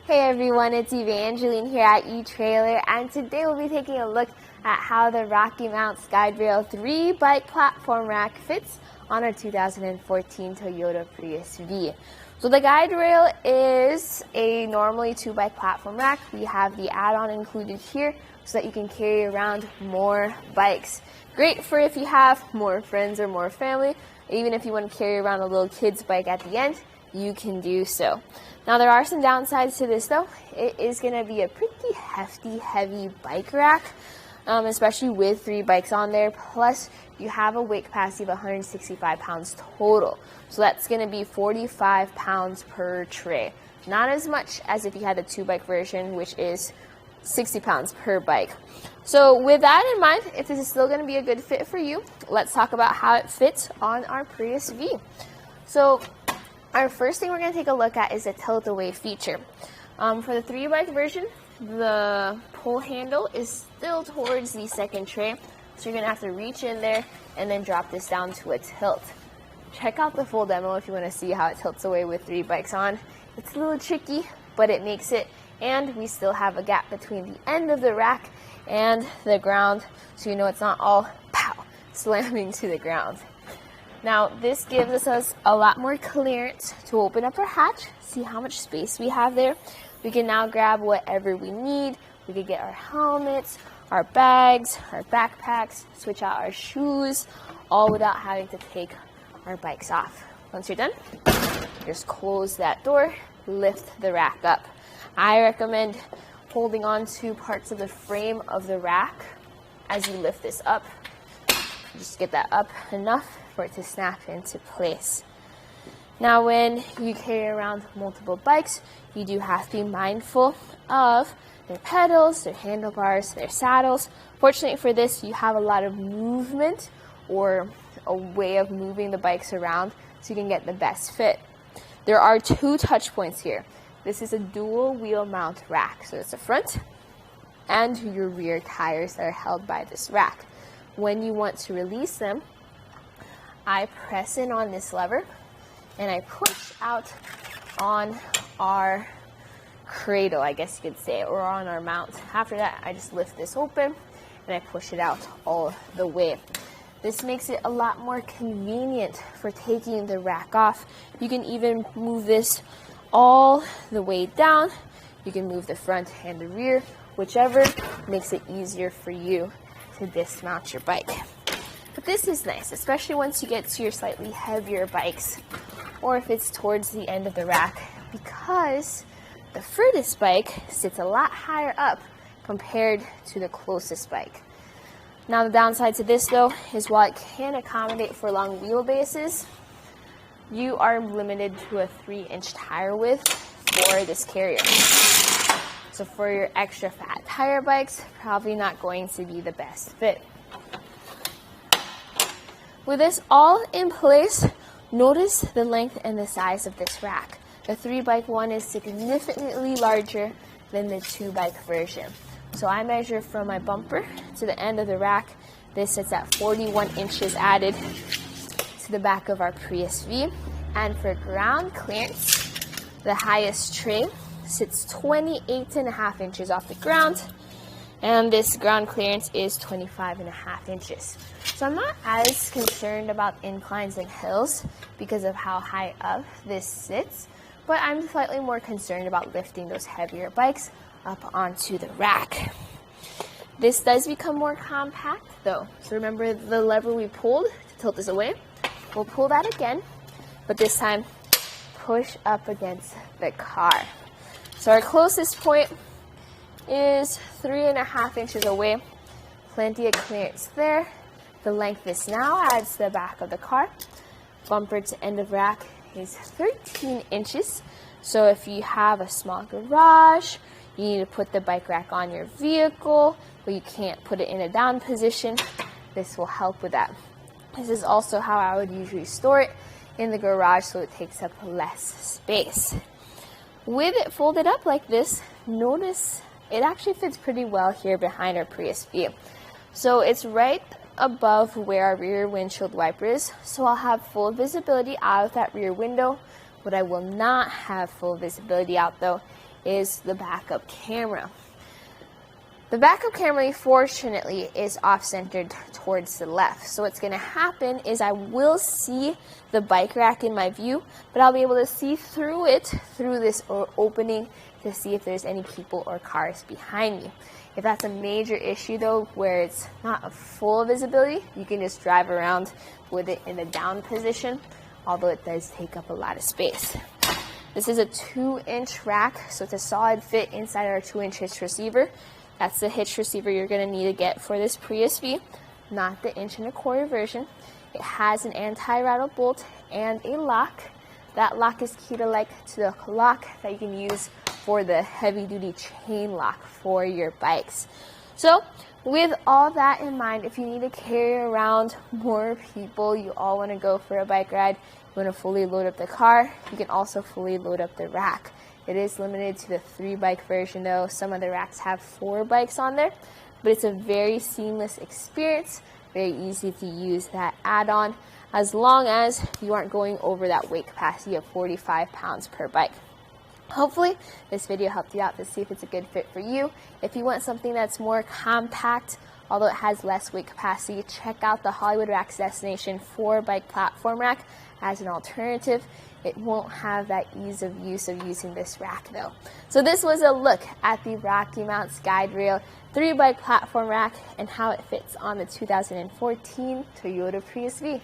Hey everyone, it's Evangeline here at etrailer, and today we'll be taking a look at how the RockyMounts GuideRail 3 bike platform rack fits on our 2014 Toyota Prius V. So the GuideRail is a normally 2-bike platform rack. We have the add-on included here so that you can carry around more bikes. Great for if you have more friends or more family. Even if you want to carry around a little kid's bike at the end, you can do so. Now there are some downsides to this though. It is going to be a pretty hefty, heavy bike rack, especially with 3 bikes on there. Plus you have a weight capacity of 165 pounds total. So that's going to be 45 pounds per tray. Not as much as if you had the 2-bike version, which is 60 pounds per bike. So with that in mind, if this is still going to be a good fit for you, let's talk about how it fits on our Prius V. So our first thing we're going to take a look at is the tilt-away feature. For the 3-bike version, the pull handle is still towards the second tray, so you're going to have to reach in there and then drop this down to a tilt. Check out the full demo if you want to see how it tilts away with 3 bikes on. It's a little tricky, but it makes it, and we still have a gap between the end of the rack and the ground, so you know it's not all pow slamming to the ground. Now, this gives us a lot more clearance to open up our hatch, see how much space we have there. We can now grab whatever we need. We could get our helmets, our bags, our backpacks, switch out our shoes, all without having to take our bikes off. Once you're done, just close that door, lift the rack up. I recommend holding on to parts of the frame of the rack as you lift this up. Just get that up enough for it to snap into place. Now when you carry around multiple bikes, you do have to be mindful of their pedals, their handlebars, their saddles. Fortunately for this, you have a lot of movement or a way of moving the bikes around so you can get the best fit. There are 2 touch points here. This is a dual wheel mount rack, so it's the front and your rear tires that are held by this rack. When you want to release them, I press in on this lever and I push out on our cradle, I guess you could say, or on our mount. After that, I just lift this open and I push it out all the way. This makes it a lot more convenient for taking the rack off. You can even move this all the way down. You can move the front and the rear, whichever makes it easier for you to dismount your bike. But this is nice, especially once you get to your slightly heavier bikes, or if it's towards the end of the rack, because the furthest bike sits a lot higher up compared to the closest bike. Now the downside to this though is while it can accommodate for long wheelbases, you are limited to a 3-inch tire width for this carrier. So for your extra fat tire bikes, probably not going to be the best fit. With this all in place, notice the length and the size of this rack. The 3-bike one is significantly larger than the 2-bike version. So I measure from my bumper to the end of the rack. This sits at 41 inches added to the back of our Prius V. And for ground clearance, the highest tray sits 28.5 inches off the ground, and this ground clearance is 25.5 inches. So I'm not as concerned about inclines and hills because of how high up this sits, but I'm slightly more concerned about lifting those heavier bikes up onto the rack. This does become more compact though. So remember the lever we pulled to tilt this away? We'll pull that again, but this time push up against the car. So our closest point is 3.5 inches away. Plenty of clearance there. The length this now adds to the back of the car. Bumper to end of rack is 13 inches. So if you have a small garage, you need to put the bike rack on your vehicle, but you can't put it in a down position, this will help with that. This is also how I would usually store it, in the garage, so it takes up less space. With it folded up like this, notice it actually fits pretty well here behind our Prius V. So it's right above where our rear windshield wiper is, so I'll have full visibility out of that rear window. What I will not have full visibility out though is the backup camera. The backup camera, fortunately, is off-centered towards the left. So what's going to happen is I will see the bike rack in my view, but I'll be able to see through it, through this opening, to see if there's any people or cars behind me. If that's a major issue, though, where it's not a full visibility, you can just drive around with it in the down position, although it does take up a lot of space. This is a 2-inch rack, so it's a solid fit inside our 2-inch hitch receiver. That's the hitch receiver you're going to need to get for this Prius V, not the 1.25-inch version. It has an anti-rattle bolt and a lock. That lock is key to the lock that you can use for the heavy-duty chain lock for your bikes. So with all that in mind, if you need to carry around more people, you all want to go for a bike ride, you want to fully load up the car, you can also fully load up the rack. It is limited to the 3-bike version though. Some of the racks have 4 bikes on there, but it's a very seamless experience, very easy to use that add-on, as long as you aren't going over that weight capacity of 45 pounds per bike. Hopefully this video helped you out to see if it's a good fit for you. If you want something that's more compact, although it has less weight capacity, check out the Hollywood Racks Destination 4-bike platform rack as an alternative. It won't have that ease of use of using this rack though. So this was a look at the RockyMounts GuideRail 3-bike platform rack and how it fits on the 2014 Toyota Prius V.